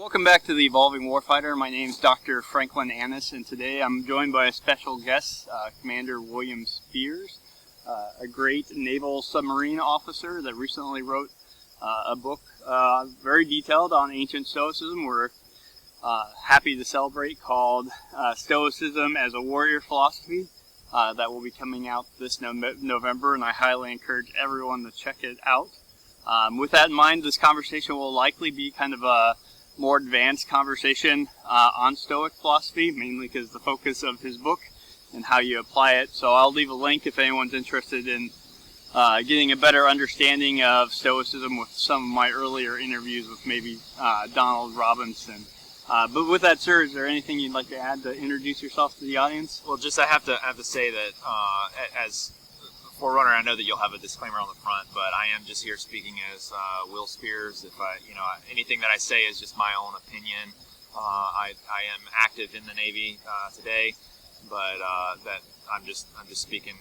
Welcome back to the Evolving Warfighter. My name is Dr. Franklin Annis, and today I'm joined by a special guest, Commander Williamcspears, a great naval submarine officer that recently wrote a book very detailed on ancient Stoicism. We're happy to celebrate, called Stoicism as a Warrior Philosophy. That will be coming out this November, and I highly encourage everyone to check it out. With that in mind, this conversation will likely be kind of a more advanced conversation on Stoic philosophy, mainly because the focus of his book and how you apply it. So I'll leave a link if anyone's interested in getting a better understanding of Stoicism with some of my earlier interviews with maybe Donald Robinson. But with that, sir, is there anything you'd like to add to introduce yourself to the audience? Well, just I have to say that as Forerunner, I know that you'll have a disclaimer on the front, but I am just here speaking as Will Spears. If anything that I say is just my own opinion. I am active in the Navy today, but that I'm just speaking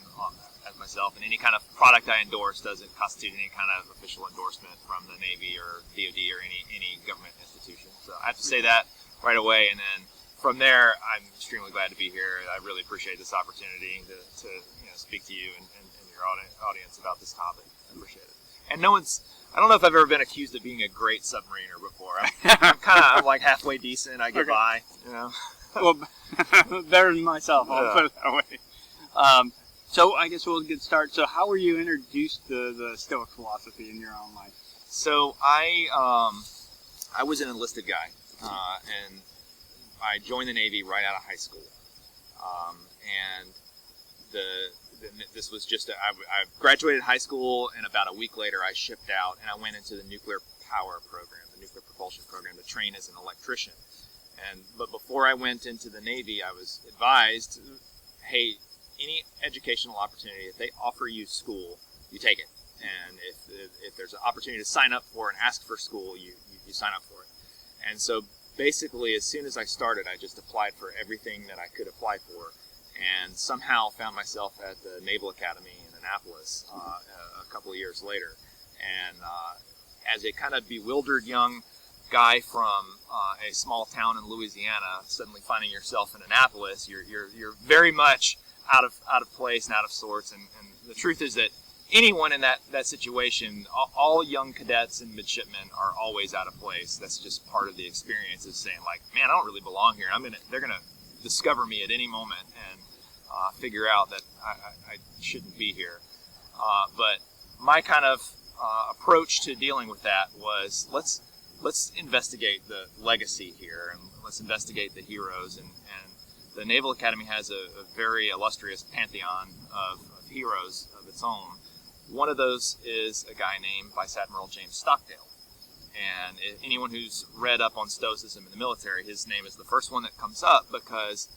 as myself. And any kind of product I endorse doesn't constitute any kind of official endorsement from the Navy or DoD or any government institution. So I have to say that right away, and then from there, I'm extremely glad to be here. I really appreciate this opportunity to speak to you and your audience about this topic. I appreciate it. And I don't know if I've ever been accused of being a great submariner before. I'm like halfway decent. I get by, Well, better than myself, I'll put it that way. So I guess we'll get started. So how were you introduced to the Stoic philosophy in your own life? So I was an enlisted guy, and I joined the Navy right out of high school. And this was just I graduated high school, and about a week later I shipped out and I went into the nuclear power program, the nuclear propulsion program, to train as an electrician. But before I went into the Navy, I was advised, hey, any educational opportunity, if they offer you school, you take it. And if there's an opportunity to sign up for and ask for school, you sign up for it. And so basically, as soon as I started, I just applied for everything that I could apply for, and somehow found myself at the Naval Academy in Annapolis a couple of years later. And as a kind of bewildered young guy from a small town in Louisiana, suddenly finding yourself in Annapolis, you're very much out of place and out of sorts. And the truth is that anyone in that situation, all young cadets and midshipmen are always out of place. That's just part of the experience, is saying, like, man, I don't really belong here. They're gonna discover me at any moment and figure out that I shouldn't be here. But my kind of approach to dealing with that was, let's investigate the legacy here, and let's investigate the heroes. And the Naval Academy has a very illustrious pantheon of heroes of its own. One of those is a guy named Vice Admiral James Stockdale. And anyone who's read up on Stoicism in the military, his name is the first one that comes up, because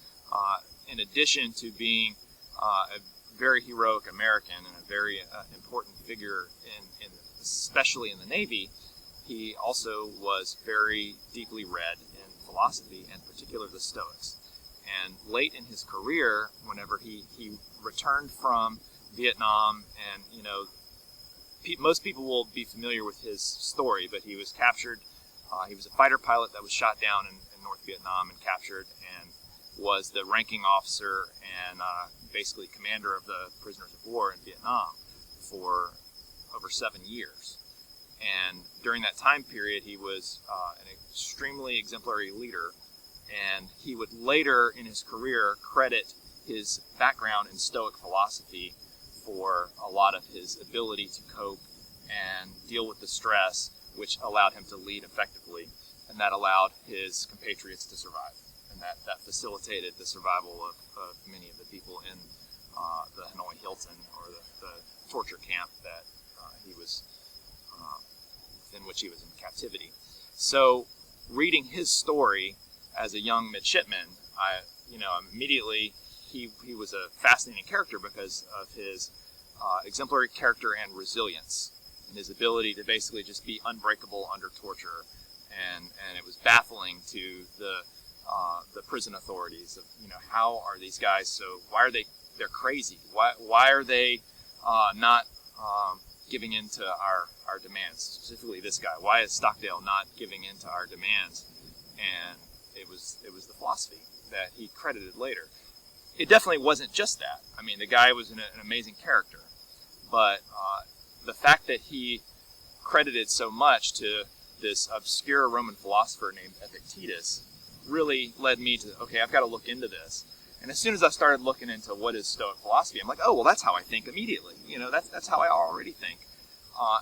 in addition to being a very heroic American and a very important figure, especially in the Navy, he also was very deeply read in philosophy, and particularly the Stoics. And late in his career, whenever he returned from Vietnam, and most people will be familiar with his story, but he was captured. He was a fighter pilot that was shot down in North Vietnam and captured, and was the ranking officer and basically commander of the prisoners of war in Vietnam for over 7 years. And during that time period, he was an extremely exemplary leader, and he would later in his career credit his background in Stoic philosophy for a lot of his ability to cope and deal with the stress, which allowed him to lead effectively, and that allowed his compatriots to survive. And that facilitated the survival of many of the people in the Hanoi Hilton, or the torture camp that he was in which he was in captivity. So reading his story as a young midshipman, immediately he was a fascinating character because of his exemplary character and resilience, and his ability to basically just be unbreakable under torture. And it was baffling to the prison authorities of, how are these guys they're crazy. Why are they not giving in to our demands, specifically this guy? Why is Stockdale not giving in to our demands? and it was the philosophy that he credited later. It definitely wasn't just that. I mean, the guy was an amazing character, but the fact that he credited so much to this obscure Roman philosopher named Epictetus really led me to, okay, I've got to look into this. And as soon as I started looking into what is Stoic philosophy, I'm like, oh, well, that's how I think immediately. You know, that's how I already think.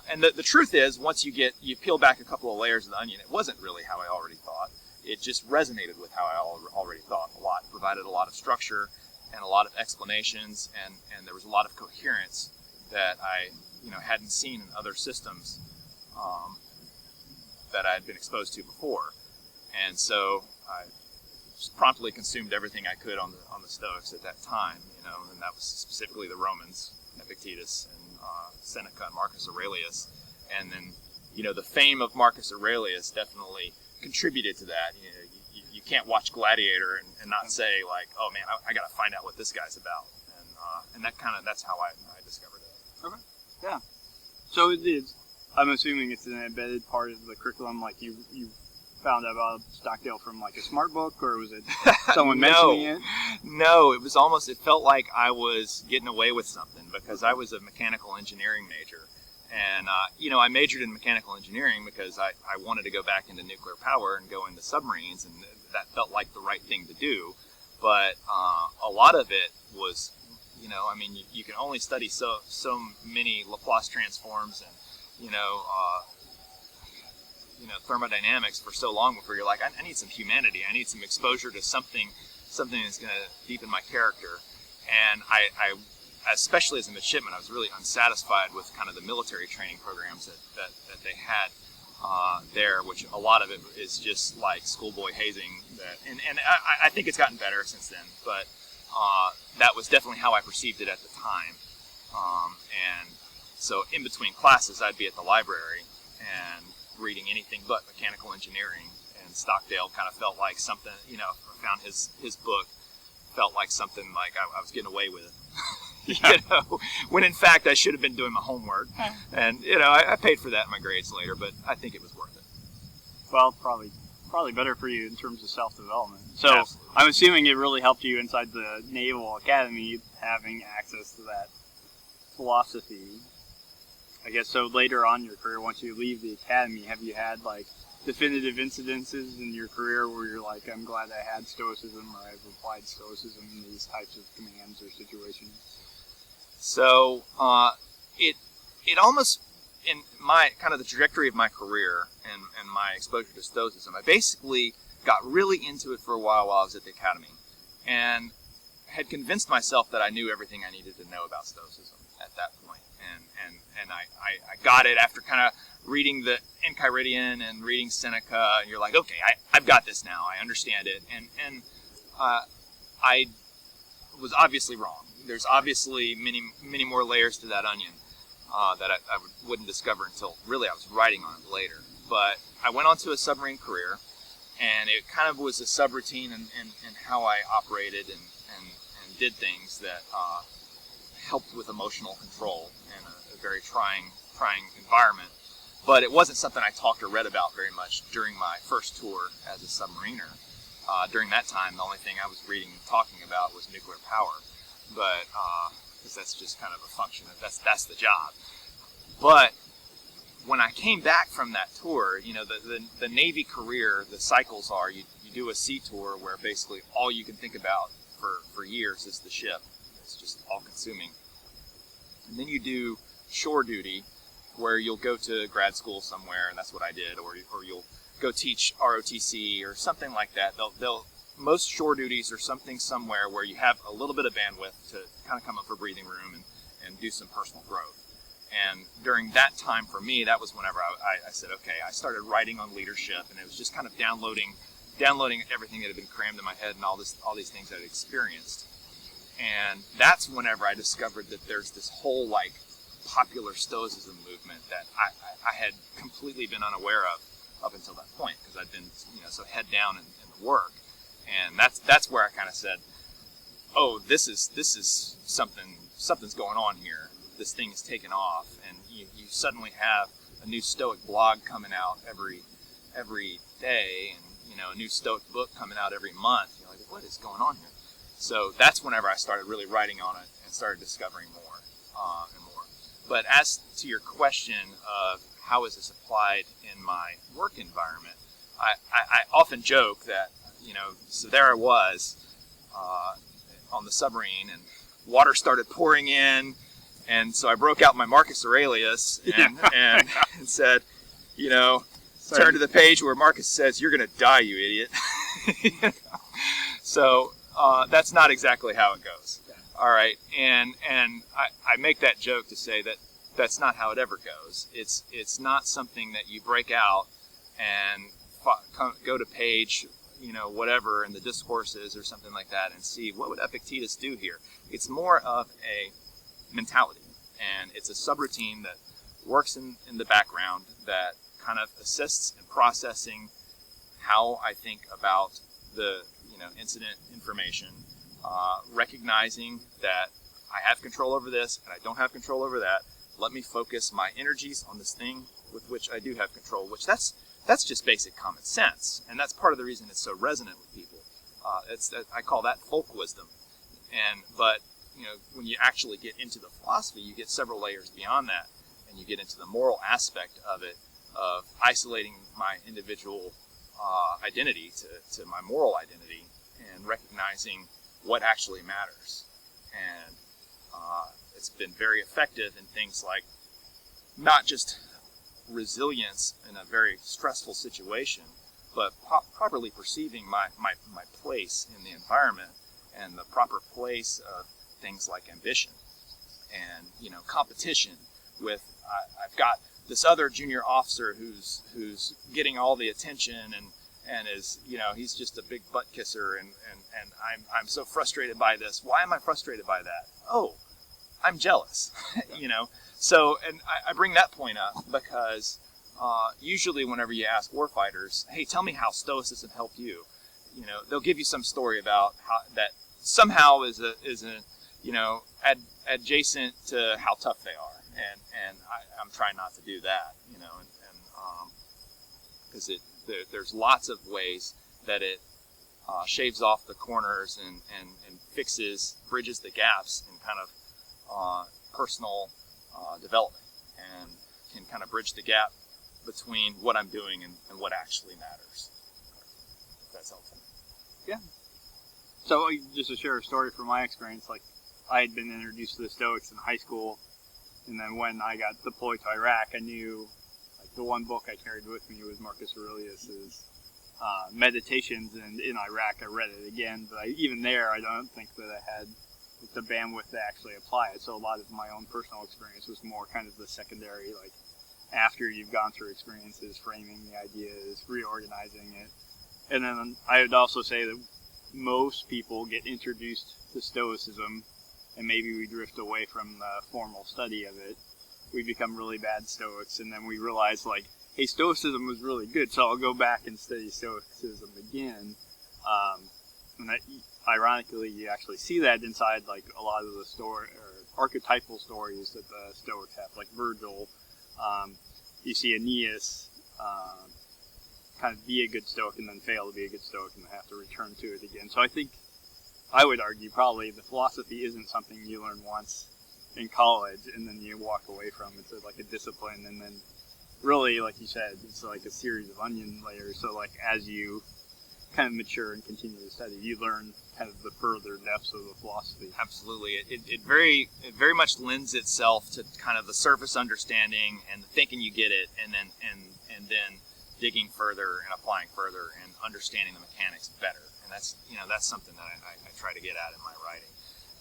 And the truth is, once you peel back a couple of layers of the onion, it wasn't really how I already thought. It just resonated with how I already thought a lot. It provided a lot of structure and a lot of explanations, and there was a lot of coherence that I hadn't seen in other systems that I had been exposed to before. And so I just promptly consumed everything I could on the Stoics at that time, and that was specifically the Romans, Epictetus and Seneca and Marcus Aurelius. And then, the fame of Marcus Aurelius definitely contributed to that. You can't watch Gladiator and not say, like, oh man, I got to find out what this guy's about. And that's how I discovered it. Okay. Yeah. So I'm assuming it's an embedded part of the curriculum, like you found out about Stockdale from like a smart book, or was it someone mentioning it? No, it felt like I was getting away with something, because I was a mechanical engineering major. And, I majored in mechanical engineering because I wanted to go back into nuclear power and go into submarines, and that felt like the right thing to do. But a lot of it was, you can only study so many Laplace transforms and, thermodynamics for so long before you're like, I need some humanity. I need some exposure to something that's going to deepen my character. And I especially as a midshipman, I was really unsatisfied with kind of the military training programs that they had there, which a lot of it is just like schoolboy hazing. And I think it's gotten better since then, but that was definitely how I perceived it at the time. And so in between classes, I'd be at the library and reading anything but mechanical engineering, and Stockdale kind of felt like something, found his book, felt like something like I was getting away with it. When in fact I should have been doing my homework. And, I paid for that in my grades later, but I think it was worth it. Well, probably better for you in terms of self-development. So Absolutely. I'm assuming it really helped you inside the Naval Academy having access to that philosophy. I guess so later on in your career, once you leave the academy, have you had like definitive incidences in your career where you're like, I'm glad I had Stoicism, or I've applied Stoicism in these types of commands or situations? So it almost, in my kind of the trajectory of my career and my exposure to Stoicism, I basically got really into it for a while I was at the academy, and had convinced myself that I knew everything I needed to know about Stoicism at that point. And I got it after kind of reading the Enchiridion and reading Seneca, and you're like, okay, I've got this now. I understand it. And I was obviously wrong. There's obviously many more layers to that onion that I wouldn't discover until really I was writing on it later. But I went on to a submarine career, and it kind of was a subroutine in how I operated and did things that helped with emotional control in a very trying environment. But it wasn't something I talked or read about very much during my first tour as a submariner. During that time, the only thing I was reading and talking about was nuclear power. But because that's just kind of a function of that's the job. But when I came back from that tour, the Navy career, the cycles are you do a sea tour where basically all you can think about for years is the ship. It's just all consuming. And then you do shore duty, where you'll go to grad school somewhere, and that's what I did, or you'll go teach ROTC or something like that. Most shore duties are something somewhere where you have a little bit of bandwidth to kind of come up for breathing room and do some personal growth. And during that time for me, that was whenever I said, okay, I started writing on leadership, and it was just kind of downloading everything that had been crammed in my head and all these things I'd experienced. And that's whenever I discovered that there's this whole like popular Stoicism movement that I had completely been unaware of up until that point, because I'd been so head down in the work. And that's where I kind of said, oh, this is something's going on here. This thing is taken off, and you suddenly have a new Stoic blog coming out every day, and a new Stoic book coming out every month. You're like, what is going on here? So that's whenever I started really writing on it and started discovering more and more. But as to your question of how is this applied in my work environment, I often joke that, so there I was on the submarine, and water started pouring in, and so I broke out my Marcus Aurelius and said, turn to the page where Marcus says, "You're going to die, you idiot." So that's not exactly how it goes. All right, and I make that joke to say that that's not how it ever goes. It's not something that you break out and go to page, whatever in the discourses or something like that and see what would Epictetus do here. It's more of a mentality, and it's a subroutine that works in the background that kind of assists in processing how I think about the incident information, recognizing that I have control over this and I don't have control over that. Let me focus my energies on this thing with which I do have control, which that's just basic common sense, and that's part of the reason it's so resonant with people. I call that folk wisdom. But when you actually get into the philosophy, you get several layers beyond that, and you get into the moral aspect of it, of isolating my individual identity to my moral identity, and recognizing what actually matters. And it's been very effective in things like not just resilience in a very stressful situation, but properly perceiving my place in the environment, and the proper place of things like ambition and competition with I've got this other junior officer who's getting all the attention and is he's just a big butt kisser, and I'm so frustrated by this. Why am I frustrated by that? Oh, I'm jealous. So, and I bring that point up because usually whenever you ask warfighters, hey, tell me how Stoicism helped you, they'll give you some story about how that somehow is adjacent to how tough they are, and I'm trying not to do that, because there's lots of ways that it shaves off the corners and bridges the gaps in kind of personal development, and can kind of bridge the gap between what I'm doing and what actually matters. If that's helpful. Yeah. So just to share a story from my experience, like I had been introduced to the Stoics in high school, and then when I got deployed to Iraq, I knew like the one book I carried with me was Marcus Aurelius's Meditations, and in Iraq I read it again, but even there I don't think that I had the bandwidth to actually apply it. So a lot of my own personal experience was more kind of the secondary, like after you've gone through experiences, framing the ideas, reorganizing it. And then I would also say that most people get introduced to Stoicism, and maybe we drift away from the formal study of it. We become really bad Stoics, and then we realize, like, hey, Stoicism was really good, so I'll go back and study Stoicism again. And that, ironically, you actually see that inside, like, a lot of the archetypal stories that the Stoics have, like Virgil. You see Aeneas kind of be a good Stoic and then fail to be a good Stoic and have to return to it again. So I would argue probably the philosophy isn't something you learn once in college and then you walk away from. It's like a discipline, and then really, like you said, it's like a series of onion layers. So like as you kind of mature and continue to study, you learn kind of the further depths of the philosophy. Absolutely. It very much lends itself to kind of the surface understanding and thinking you get it, and then digging further and applying further and understanding the mechanics better. And that's something that I try to get at in my writing.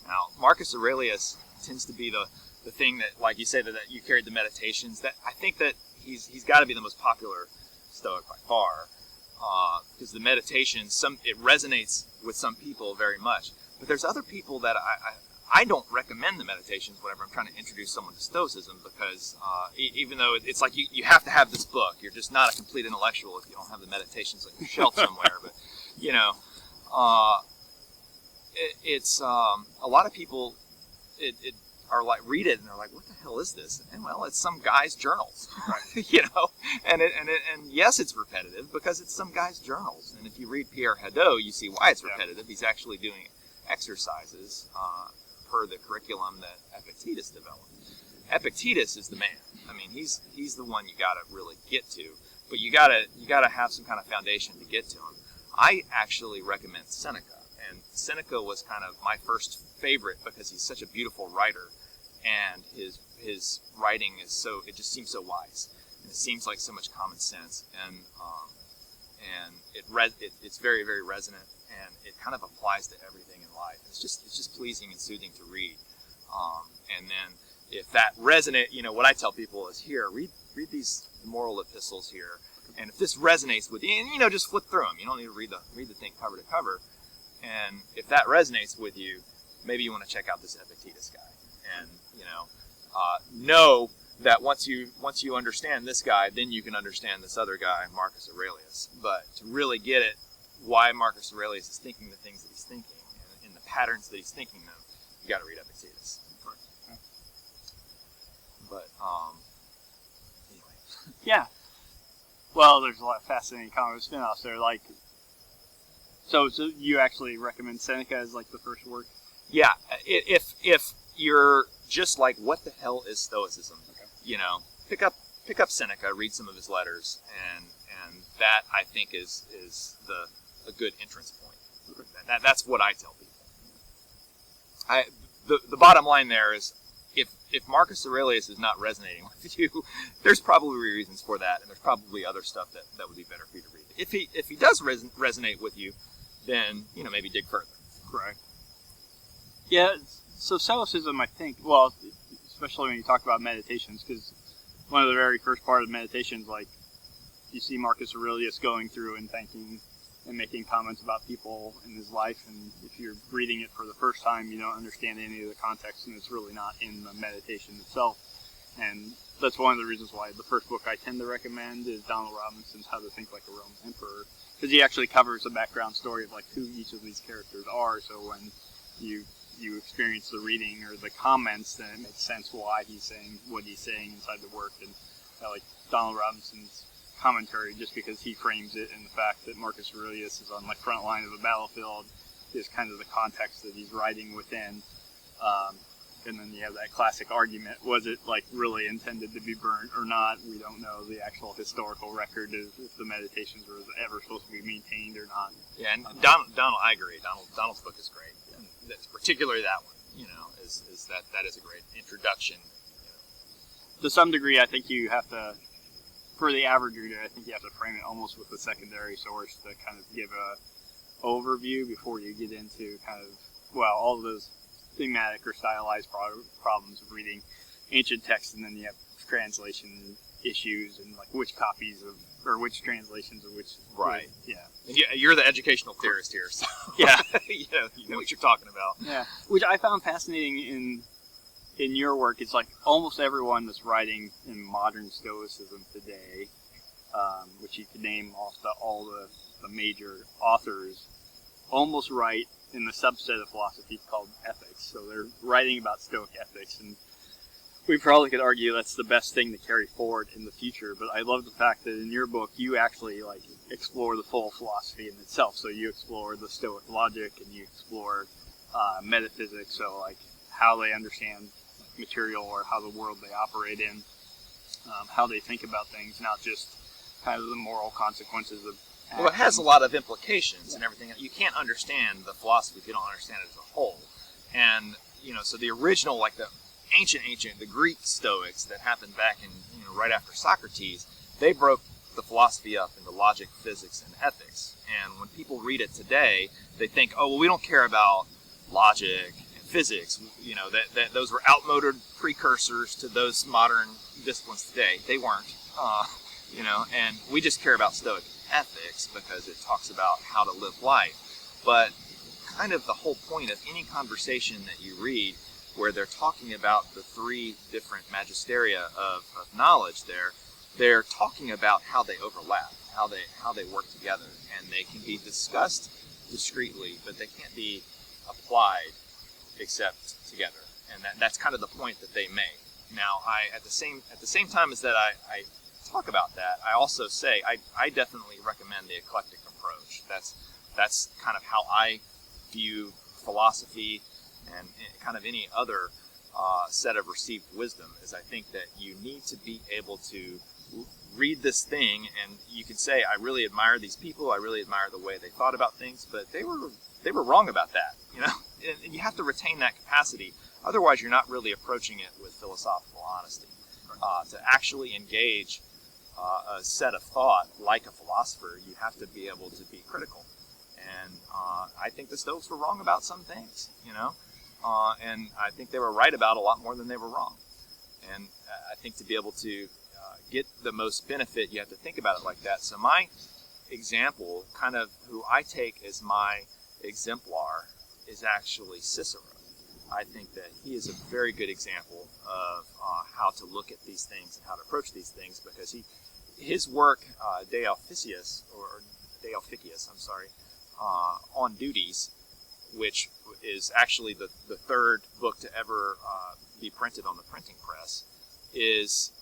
Now, Marcus Aurelius tends to be the thing that, like you say, that you carried the Meditations. That I think that he's got to be the most popular Stoic by far, because the Meditations, it resonates with some people very much. But there's other people that I don't recommend the Meditations whenever I'm trying to introduce someone to Stoicism, because even though it's like you have to have this book, you're just not a complete intellectual if you don't have the Meditations on your shelf somewhere. But it's a lot of people. are like read it and they're like, what the hell is this? And well, it's some guy's journals, Right. you know. And yes, it's repetitive because it's some guy's journals. And if you read Pierre Hadot, you see why it's repetitive. He's actually doing exercises per the curriculum that Epictetus developed. Epictetus is the man. I mean, he's the one you got to really get to, but you got to have some kind of foundation to get to him. I actually recommend Seneca. And Seneca was kind of my first favorite because he's such a beautiful writer, and his writing is it just seems so wise, and it seems like so much common sense, and it's very, very resonant, and it kind of applies to everything in life. It's just pleasing and soothing to read, and then if that resonates, you know, what I tell people is, here, read these moral epistles here, and if this resonates with you, and you know, just flip through them. You don't need to read the thing cover to cover. And if that resonates with you, maybe you want to check out this Epictetus guy. And, you know that once you understand this guy, then you can understand this other guy, Marcus Aurelius. But to really get it, why Marcus Aurelius is thinking the things that he's thinking, and in the patterns that he's thinking them, you got to read Epictetus. But, anyway. Yeah. Well, there's a lot of fascinating comic spin-offs there, like... So you actually recommend Seneca as like the first work? Yeah, if you're just like, what the hell is Stoicism? Okay. You know, pick up Seneca, read some of his letters, and that I think is a good entrance point. Okay. That's what I tell people. The bottom line there is, if Marcus Aurelius is not resonating with you, there's probably reasons for that, and there's probably other stuff that would be better for you to read. If he does resonate with you, then, you know, maybe dig further. Correct. Yeah, so Stoicism, I think, well, especially when you talk about meditations, because one of the very first part of meditations, like, you see Marcus Aurelius going through and thinking and making comments about people in his life, and if you're reading it for the first time, you don't understand any of the context, and it's really not in the meditation itself. And that's one of the reasons why the first book I tend to recommend is Donald Robinson's How to Think Like a Roman Emperor, because he actually covers the background story of like who each of these characters are. So when you experience the reading or the comments, then it makes sense why he's saying what he's saying inside the work. And I like Donald Robinson's commentary just because he frames it in the fact that Marcus Aurelius is on the front line of the battlefield is kind of the context that he's writing within. And then you have that classic argument, was it like really intended to be burnt or not? We don't know the actual historical record of if the meditations were ever supposed to be maintained or not. Yeah, and Donald, I agree. Donald's book is great. And particularly that one, you know, is that is a great introduction. You know. To some degree, I think you have to, for the average reader, I think you have to frame it almost with a secondary source to kind of give a overview before you get into kind of, well, all of those thematic or stylized problems of reading ancient texts, and then you have translation issues and like which copies of or which translations of which. Right. Yeah. And you're the educational theorist here, so yeah, you know what you're talking about. Yeah, which I found fascinating in your work. It's like almost everyone that's writing in modern Stoicism today, which you could name off all the major authors, almost write in the subset of philosophy called ethics. So they're writing about Stoic ethics, and we probably could argue that's the best thing to carry forward in the future. But I love the fact that in your book you actually like explore the full philosophy in itself. So you explore the Stoic logic, and you explore metaphysics. So like how they understand material or how the world they operate in, how they think about things, not just kind of the moral consequences of action. Well, it has a lot of implications and everything. You can't understand the philosophy if you don't understand it as a whole. And, you know, so the original, like the ancient, the Greek Stoics that happened back in, you know, right after Socrates, they broke the philosophy up into logic, physics, and ethics. And when people read it today, they think, oh, well, we don't care about logic and physics. You know, that those were outmoded precursors to those modern disciplines today. They weren't, you know, and we just care about Stoic ethics because it talks about how to live life. But kind of the whole point of any conversation that you read where they're talking about the three different magisteria of knowledge, they're talking about how they overlap, how they work together, and they can be discussed discreetly, but they can't be applied except together. and that's kind of the point that they make. Now, at the same time as that I talk about that, I also say I definitely recommend the eclectic approach. That's kind of how I view philosophy and kind of any other set of received wisdom. Is I think that you need to be able to read this thing, and you can say, I really admire these people, I really admire the way they thought about things, but they were wrong about that, you know? And you have to retain that capacity. Otherwise, you're not really approaching it with philosophical honesty. To actually engage a set of thought like a philosopher, you have to be able to be critical. And I think the Stoics were wrong about some things, you know? And I think they were right about a lot more than they were wrong. And I think to be able to get the most benefit, you have to think about it like that. So my example, kind of who I take as my exemplar, is actually Cicero. I think that he is a very good example of how to look at these things and how to approach these things, because his work, De Officiis, on duties, which is actually the third book to ever be printed on the printing press, is,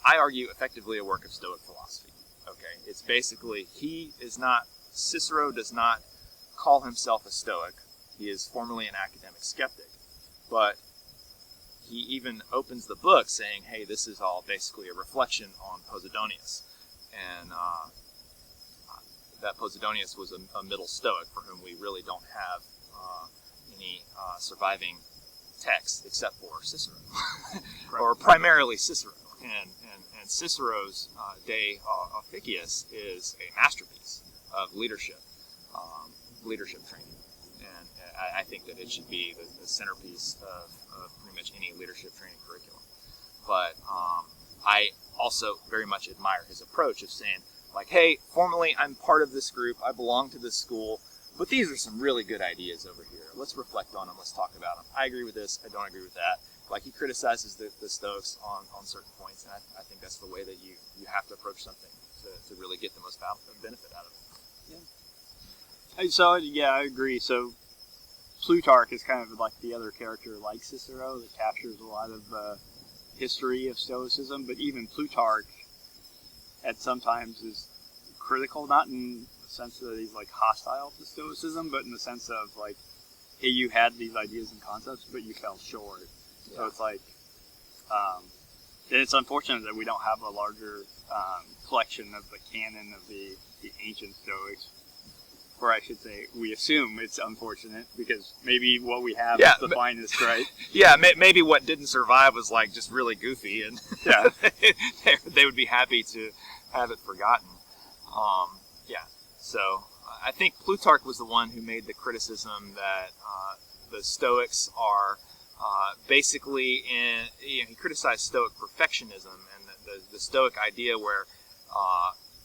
I argue, effectively a work of Stoic philosophy. Okay, it's basically, Cicero does not call himself a Stoic. He is formerly an academic skeptic, but he even opens the book saying, hey, this is all basically a reflection on Posidonius. And that Posidonius was a middle Stoic for whom we really don't have any surviving texts except for Cicero, or primarily Cicero. And Cicero's De Officiis is a masterpiece of leadership training. And I think that it should be the centerpiece of pretty much any leadership training curriculum. But I also very much admire his approach of saying, like, hey, formally I'm part of this group, I belong to this school, but these are some really good ideas over here. Let's reflect on them, let's talk about them. I agree with this, I don't agree with that. Like, he criticizes the Stoics on certain points, and I think that's the way that you have to approach something to really get the most benefit out of it. Yeah. So, yeah, I agree. So, Plutarch is kind of like the other character like Cicero that captures a lot of history of Stoicism, but even Plutarch at sometimes is critical, not in the sense that he's like hostile to Stoicism, but in the sense of like, hey, you had these ideas and concepts, but you fell short. Yeah. So it's like, and it's unfortunate that we don't have a larger collection of the canon of the ancient Stoics. Or I should say, we assume it's unfortunate because maybe what we have is the finest, right? Yeah, maybe what didn't survive was like just really goofy, and yeah, they would be happy to have it forgotten. So I think Plutarch was the one who made the criticism that the Stoics are basically he criticized Stoic perfectionism and the Stoic idea where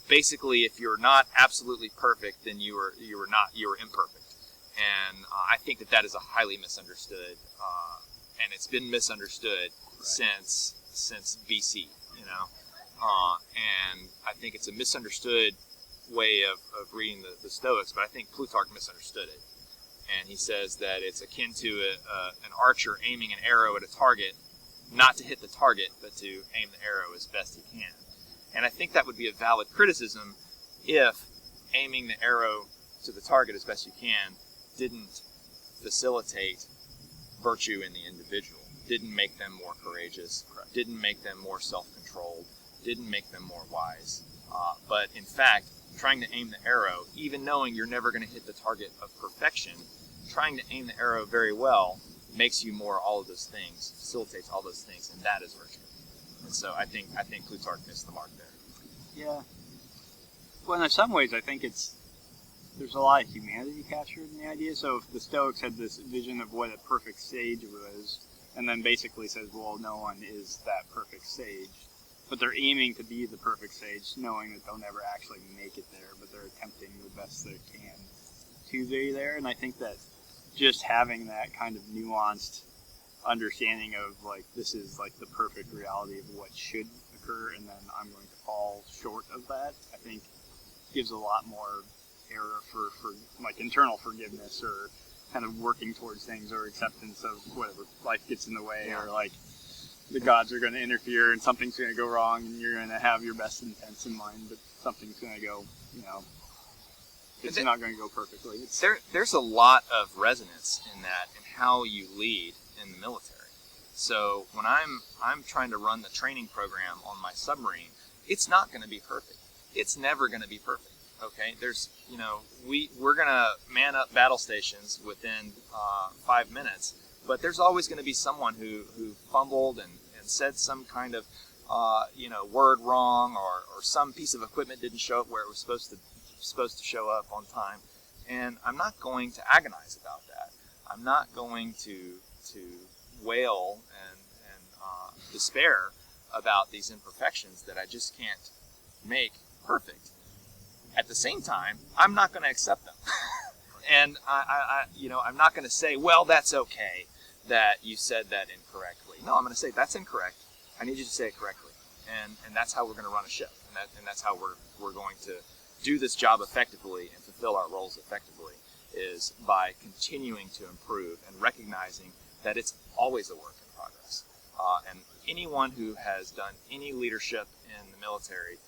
basically, if you're not absolutely perfect, then you were imperfect, and I think that is a highly misunderstood, and it's been misunderstood since BC, you know, and I think it's a misunderstood way of reading the Stoics, but I think Plutarch misunderstood it, and he says that it's akin to an archer aiming an arrow at a target, not to hit the target, but to aim the arrow as best he can. And I think that would be a valid criticism if aiming the arrow to the target as best you can didn't facilitate virtue in the individual, didn't make them more courageous, didn't make them more self-controlled, didn't make them more wise. But in fact, trying to aim the arrow, even knowing you're never going to hit the target of perfection, trying to aim the arrow very well makes you more all of those things, facilitates all those things, and that is virtue. And so I think Plutarch missed the mark there. Yeah. Well, in some ways, I think there's a lot of humanity captured in the idea. So if the Stoics had this vision of what a perfect sage was, and then basically says, well, no one is that perfect sage, but they're aiming to be the perfect sage, knowing that they'll never actually make it there, but they're attempting the best they can to be there. And I think that just having that kind of nuanced understanding of like this is like the perfect reality of what should occur, and then I'm going to fall short of that, I think gives a lot more error for like internal forgiveness or kind of working towards things, or acceptance of whatever life gets in the way, Yeah. or like the gods are going to interfere and something's going to go wrong, and you're going to have your best intents in mind, but something's going to go, it's not going to go perfectly. There's a lot of resonance in that, in how you lead in the military. So when I'm trying to run the training program on my submarine, it's not going to be perfect. It's never going to be perfect. Okay, there's we're going to man up battle stations within 5 minutes, but there's always going to be someone who fumbled and said some kind of word wrong, or some piece of equipment didn't show up where it was supposed to show up on time, and I'm not going to agonize about that. I'm not going to wail and despair about these imperfections that I just can't make perfect. At the same time, I'm not going to accept them. And I'm not going to say, well, that's okay that you said that incorrectly. No, I'm going to say, that's incorrect. I need you to say it correctly. And that's how we're going to run a ship. And that's how we're going to do this job effectively and fulfill our roles effectively, is by continuing to improve and recognizing that it's always a work in progress. And anyone who has done any leadership in the military,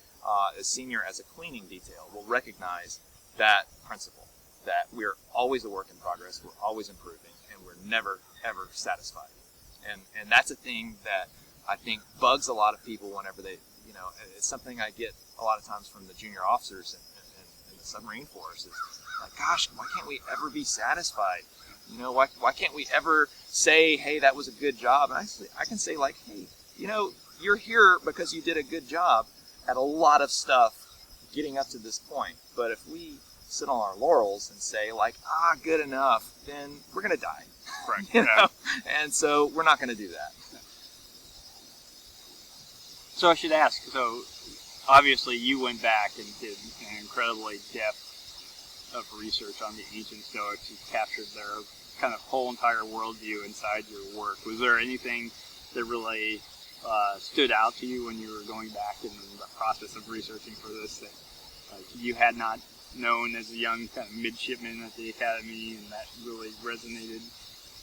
as senior as a cleaning detail, will recognize that principle, that we're always a work in progress, we're always improving, and we're never, ever satisfied. And that's a thing that I think bugs a lot of people whenever they, it's something I get a lot of times from the junior officers in the submarine force, is like, gosh, why can't we ever be satisfied? Why can't we ever say, hey, that was a good job? And I can say, like, hey, you're here because you did a good job at a lot of stuff getting up to this point. But if we sit on our laurels and say, like, good enough, then we're going to die. Right. And so we're not going to do that. So I should ask, so obviously you went back and did an incredibly depth of research on the ancient Stoics. You captured their kind of whole entire worldview inside your work. Was there anything that really stood out to you when you were going back in the process of researching for this that you had not known as a young kind of midshipman at the academy, and that really resonated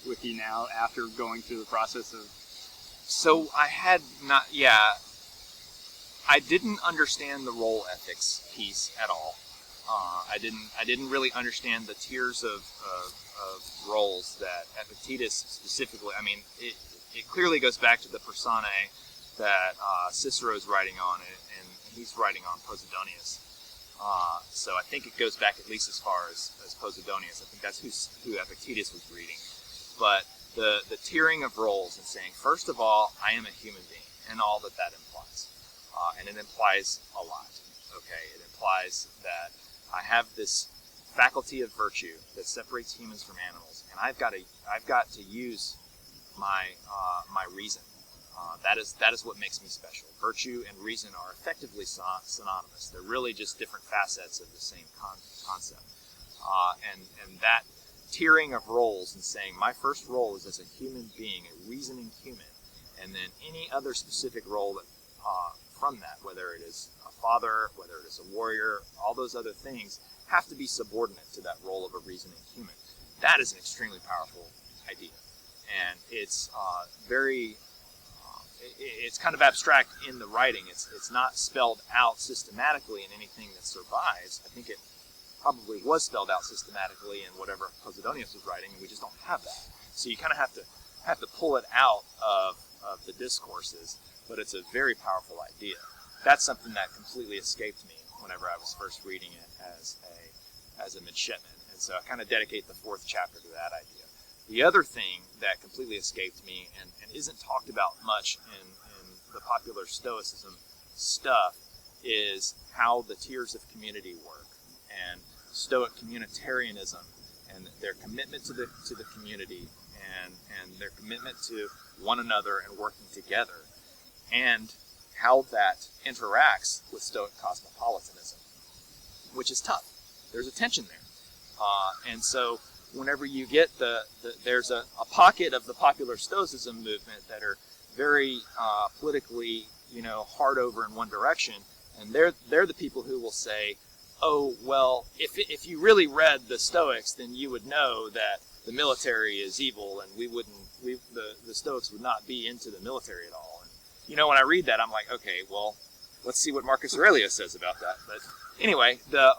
with you now after going through the process of... So I didn't understand the role ethics piece at all. I didn't really understand the tiers of roles that Epictetus specifically. I mean, it clearly goes back to the personae that Cicero's writing on, and he's writing on Posidonius. So I think it goes back at least as far as Posidonius. I think that's who Epictetus was reading. But the tiering of roles and saying, first of all, I am a human being, and all that implies. And it implies a lot. Okay, it implies that I have this faculty of virtue that separates humans from animals, and I've got to use my reason. That is what makes me special. Virtue and reason are effectively synonymous. They're really just different facets of the same concept. And that tiering of roles and saying my first role is as a human being, a reasoning human, and then any other specific role that from that, whether it is a father, whether it is a warrior, all those other things have to be subordinate to that role of a reasoning human. That is an extremely powerful idea, and it's it's kind of abstract in the writing. It's not spelled out systematically in anything that survives. I think it probably was spelled out systematically in whatever Posidonius was writing, and we just don't have that. So you kind of have to pull it out of the discourses. But it's a very powerful idea. That's something that completely escaped me whenever I was first reading it as a midshipman. And so I kind of dedicate the 4th chapter to that idea. The other thing that completely escaped me and isn't talked about much in the popular Stoicism stuff is how the tiers of community work, and Stoic communitarianism, and their commitment to the community, and their commitment to one another and working together, and how that interacts with Stoic cosmopolitanism, which is tough. There's a tension there. And so whenever you get there's a pocket of the popular Stoicism movement that are very politically, hard over in one direction, and they're the people who will say, oh, well, if you really read the Stoics, then you would know that the military is evil, and the Stoics would not be into the military at all. And, when I read that, I'm like, okay, well, let's see what Marcus Aurelius says about that. But anyway, the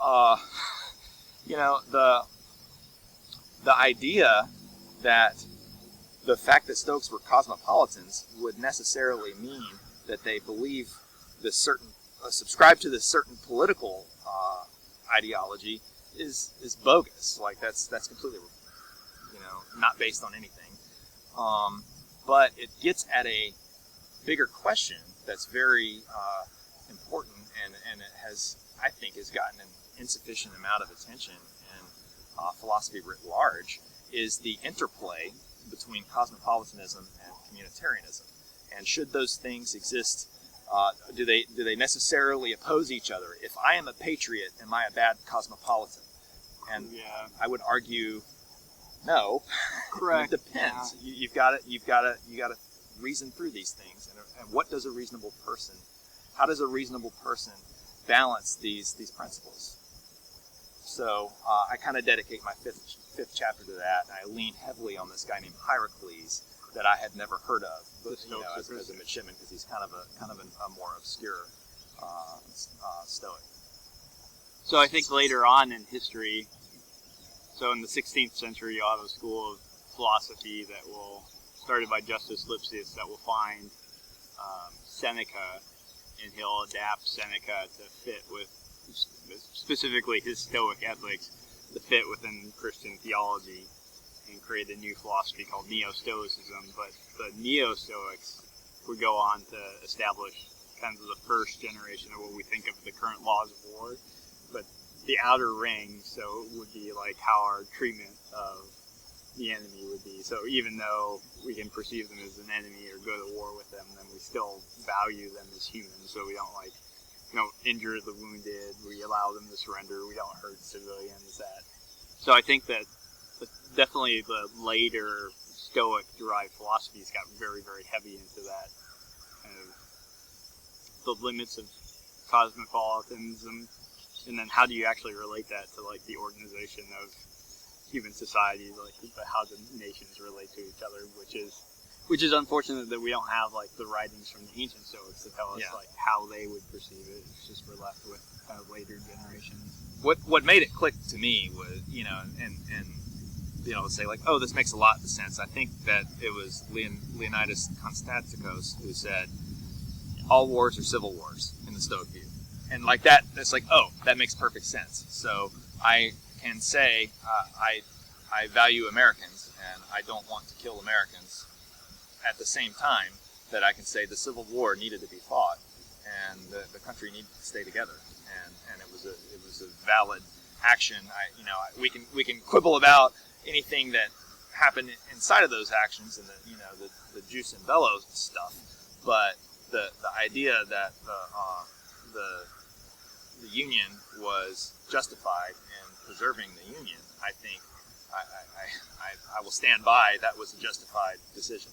idea that the fact that Stoics were cosmopolitans would necessarily mean that they believe this certain, subscribe to this certain political ideology is bogus. Like that's completely, not based on anything. But it gets at a bigger question that's very important, and it has, I think, has gotten an insufficient amount of attention in philosophy writ large, is the interplay between cosmopolitanism and communitarianism. And should those things exist, do they necessarily oppose each other? If I am a patriot, am I a bad cosmopolitan? And I would argue, no. Correct. It depends. Yeah. You've got to reason through these things. And what does a reasonable person? How does a reasonable person balance these principles? So I kind of dedicate my fifth chapter to that. And I lean heavily on this guy named Hierocles that I had never heard of, but, as a midshipman, because he's kind of a more obscure Stoic. So I think later on in history, so in the 16th century, you'll have a school of philosophy that will, started by Justus Lipsius, that will find Seneca, and he'll adapt Seneca to fit with, specifically his Stoic ethics, to fit within Christian theology, and create a new philosophy called Neo-Stoicism. But the Neo-Stoics would go on to establish kind of the first generation of what we think of the current laws of war. But the outer ring, so it would be like how our treatment of the enemy would be. So even though we can perceive them as an enemy or go to war with them, then we still value them as humans. So we don't injure the wounded. We allow them to surrender. We don't hurt civilians. So I think that definitely the later Stoic-derived philosophies got very, very heavy into that kind of the limits of cosmopolitanism, and then how do you actually relate that to like the organization of human society, like how the nations relate to each other, which is unfortunate that we don't have like the writings from the ancient Stoics to tell us like how they would perceive it. It's just we're left with kind of later generations. What made it click to me was, say like, oh, this makes a lot of sense. I think that it was Leonidas Constantikos who said, all wars are civil wars in the Stoic view. And like that, it's like, oh, that makes perfect sense. So I can say I value Americans and I don't want to kill Americans. At the same time, that I can say the Civil War needed to be fought and the country needed to stay together. And it was a valid action. We can quibble about anything that happened inside of those actions and the juice and bellows stuff, but the idea that the Union was justified in preserving the Union, I think I will stand by that was a justified decision.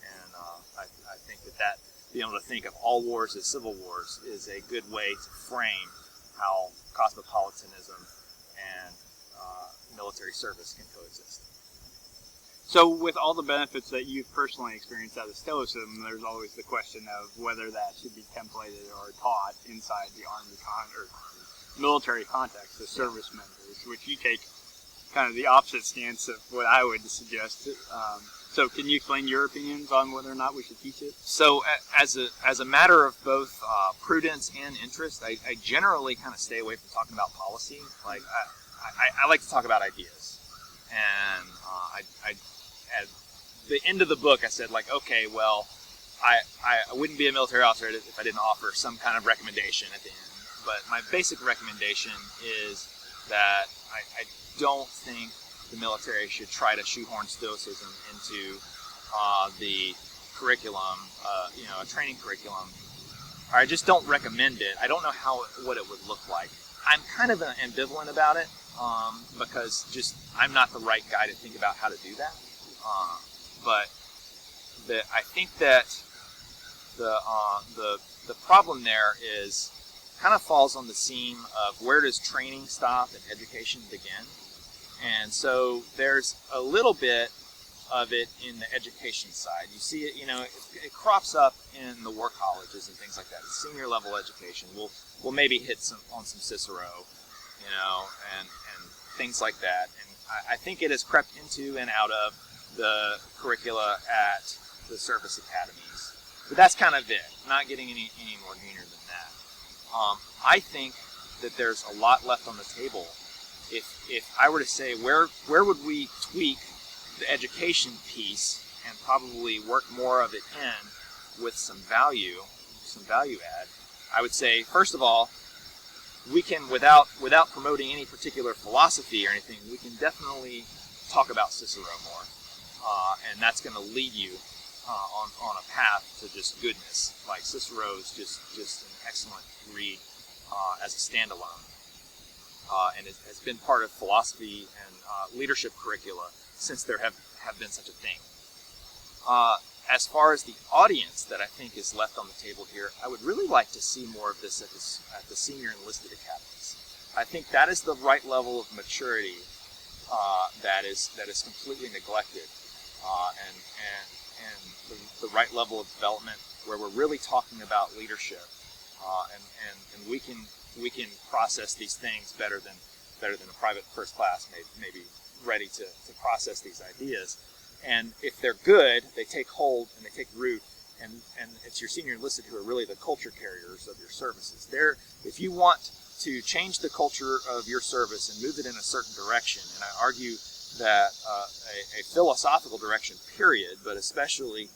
And I think that being able to think of all wars as civil wars is a good way to frame how cosmopolitanism and military service can coexist. So with all the benefits that you've personally experienced out of Stoicism, there's always the question of whether that should be templated or taught inside the army or military context, the service members, which you take kind of the opposite stance of what I would suggest. So can you explain your opinions on whether or not we should teach it? So as a matter of both prudence and interest, I generally kind of stay away from talking about policy. Like I like to talk about ideas. And at the end of the book, I said, like, okay, well, I wouldn't be a military officer if I didn't offer some kind of recommendation at the end. But my basic recommendation is that I don't think the military should try to shoehorn Stoicism into the curriculum, a training curriculum. Or I just don't recommend it. I don't know what it would look like. I'm kind of ambivalent about it because I'm not the right guy to think about how to do that. But I think that the problem there is kind of falls on the seam of where does training stop and education begin. And so there's a little bit of it in the education side. You see it, it crops up in the war colleges and things like that. Senior level education. We'll maybe hit on some Cicero, and things like that. And I think it has crept into and out of the curricula at the service academies. But that's kind of it. Not getting any more junior than that. I think that there's a lot left on the table. If I were to say where would we tweak the education piece and probably work more of it in with some value add, I would say, first of all, we can, without promoting any particular philosophy or anything, we can definitely talk about Cicero more, and that's going to lead you on a path to just goodness. Like Cicero's just an excellent read as a standalone, and it has been part of philosophy and leadership curricula since there have been such a thing. As far as the audience that I think is left on the table here, I would really like to see more of this at the senior enlisted academies. I think that is the right level of maturity that is completely neglected, and the right level of development where we're really talking about leadership, and we can process these things better than a private first class may be ready to process these ideas. And if they're good, they take hold and they take root, and it's your senior enlisted who are really the culture carriers of your services. If you want to change the culture of your service and move it in a certain direction, and I argue that a philosophical direction, period, but especially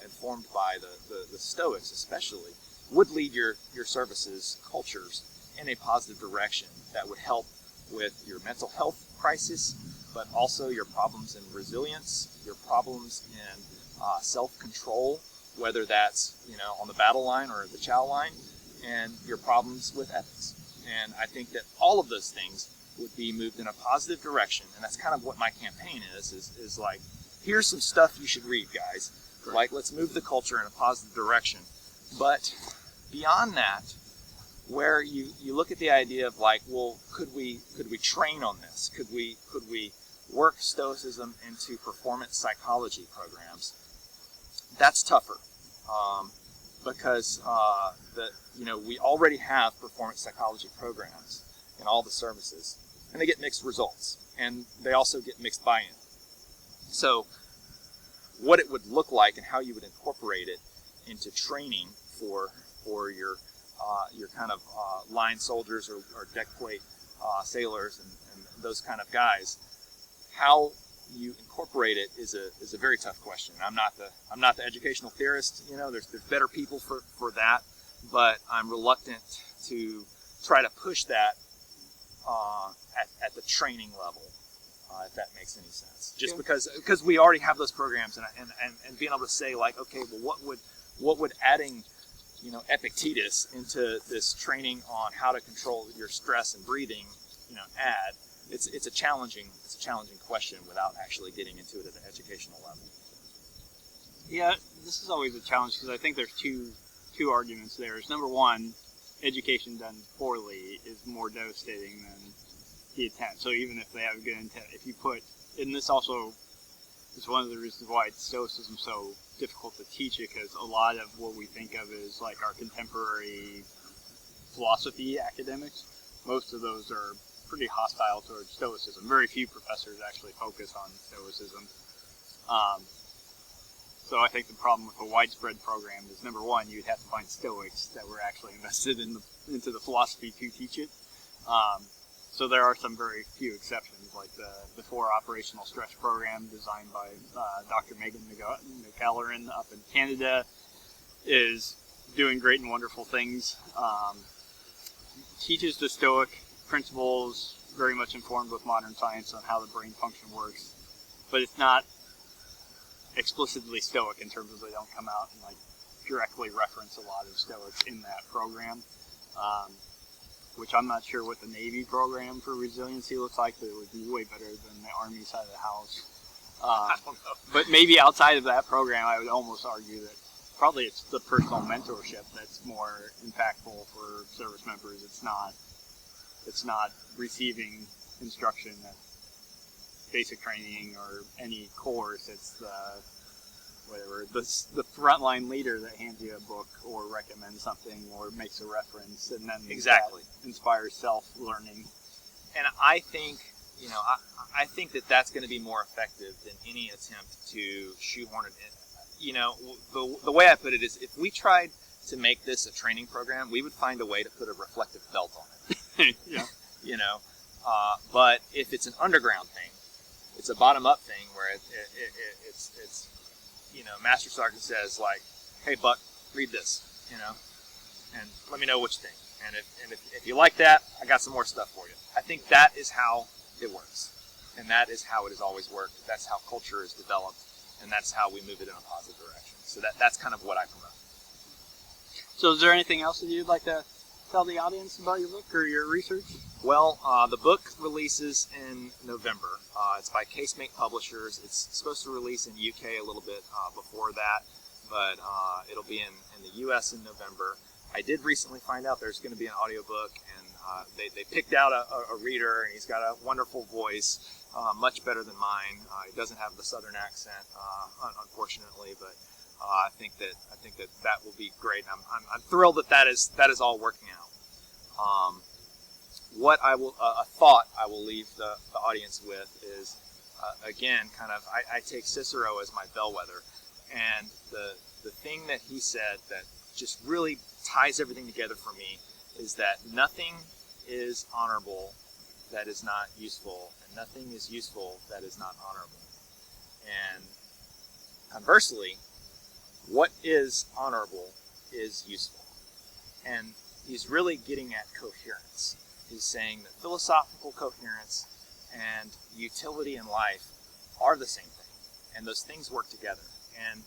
informed by the Stoics especially, would lead your services cultures in a positive direction that would help with your mental health crisis, but also your problems in resilience, your problems in self-control, whether that's on the battle line or the chow line, and your problems with ethics. And I think that all of those things would be moved in a positive direction, and that's kind of what my campaign is like, here's some stuff you should read, guys. Like, let's move the culture in a positive direction. But beyond that, where you look at the idea of like, well, could we train on this? Could we work Stoicism into performance psychology programs? That's tougher, because we already have performance psychology programs in all the services, and they get mixed results, and they also get mixed buy-in. So what it would look like and how you would incorporate it into training for your kind of line soldiers or deck plate sailors and those kind of guys, how you incorporate it is a very tough question. I'm not the educational theorist. There's better people for that, but I'm reluctant to try to push that at the training level, if that makes any sense. Just because we already have those programs, and being able to say like, okay, well, what would adding Epictetus into this training on how to control your stress and breathing, add? It's a challenging question without actually getting into it at an educational level. Yeah, this is always a challenge because I think there's two arguments there. Is number one, education done poorly is more devastating than the intent. So even if they have a good intent, if you put, and this also is one of the reasons why Stoicism is so difficult to teach it, because a lot of what we think of is like our contemporary philosophy academics. Most of those are pretty hostile towards Stoicism. Very few professors actually focus on Stoicism. So I think the problem with a widespread program is, number one, you'd have to find Stoics that were actually invested into the philosophy to teach it. So there are some very few exceptions, like the 4 operational stretch program designed by Dr. Megan McAllerin up in Canada is doing great and wonderful things. Teaches the Stoic principles, very much informed with modern science on how the brain function works, but it's not explicitly Stoic in terms of they don't come out and like directly reference a lot of Stoics in that program, which I'm not sure what the Navy program for resiliency looks like, but it would be way better than the Army side of the house. I don't know. But maybe outside of that program, I would almost argue that probably it's the personal mentorship that's more impactful for service members. It's not receiving instruction at basic training or any course. It's the frontline leader that hands you a book or recommends something or makes a reference, and then Exactly. that inspires self-learning. And I think, I think that that's going to be more effective than any attempt to shoehorn it in. The way I put it is, if we tried to make this a training program, we would find a way to put a reflective belt on it. Yeah. But if it's an underground thing, it's a bottom-up thing where it's Master Sergeant says, like, hey, Buck, read this, and let me know what you think. And if you like that, I got some more stuff for you. I think that is how it works. And that is how it has always worked. That's how culture is developed. And that's how we move it in a positive direction. So that's kind of what I promote. So is there anything else that you'd like to tell the audience about your book or your research? Well, the book releases in November. It's by Casemate Publishers. It's supposed to release in UK a little bit before that, but it'll be in the US in November. I did recently find out there's going to be an audiobook, and they picked out a reader, and he's got a wonderful voice, much better than mine. He doesn't have the southern accent, unfortunately, but I think that will be great. I'm thrilled that is all working out. What a thought I will leave the audience with is, again, kind of, I take Cicero as my bellwether, and the thing that he said that just really ties everything together for me is that nothing is honorable that is not useful, and nothing is useful that is not honorable. And conversely, what is honorable is useful. And he's really getting at coherence. He's saying that philosophical coherence and utility in life are the same thing, and those things work together. And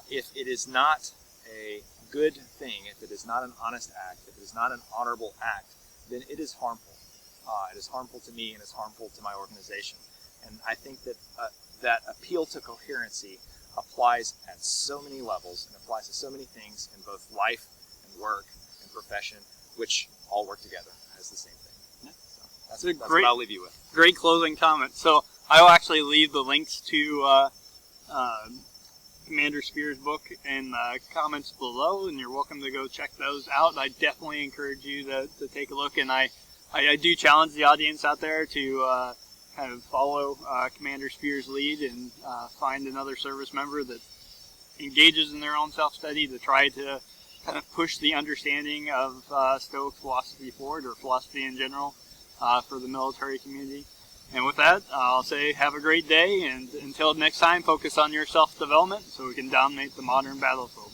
if it is not a good thing, if it is not an honest act, if it is not an honorable act, then it is harmful. It is harmful to me, and it's harmful to my organization. And I think that that appeal to coherency applies at so many levels and applies to so many things in both life and work and profession, which all work together as the same thing. Yeah. So that's what I'll leave you with. Great closing comment. So I will actually leave the links to Commander Spears' book in the comments below, and you're welcome to go check those out. I definitely encourage you to take a look, and I do challenge the audience out there to kind of follow Commander Spears' lead and find another service member that engages in their own self-study to try to kind of push the understanding of Stoic philosophy forward, or philosophy in general, for the military community. And with that, I'll say have a great day, and until next time, focus on your self-development so we can dominate the modern battlefield.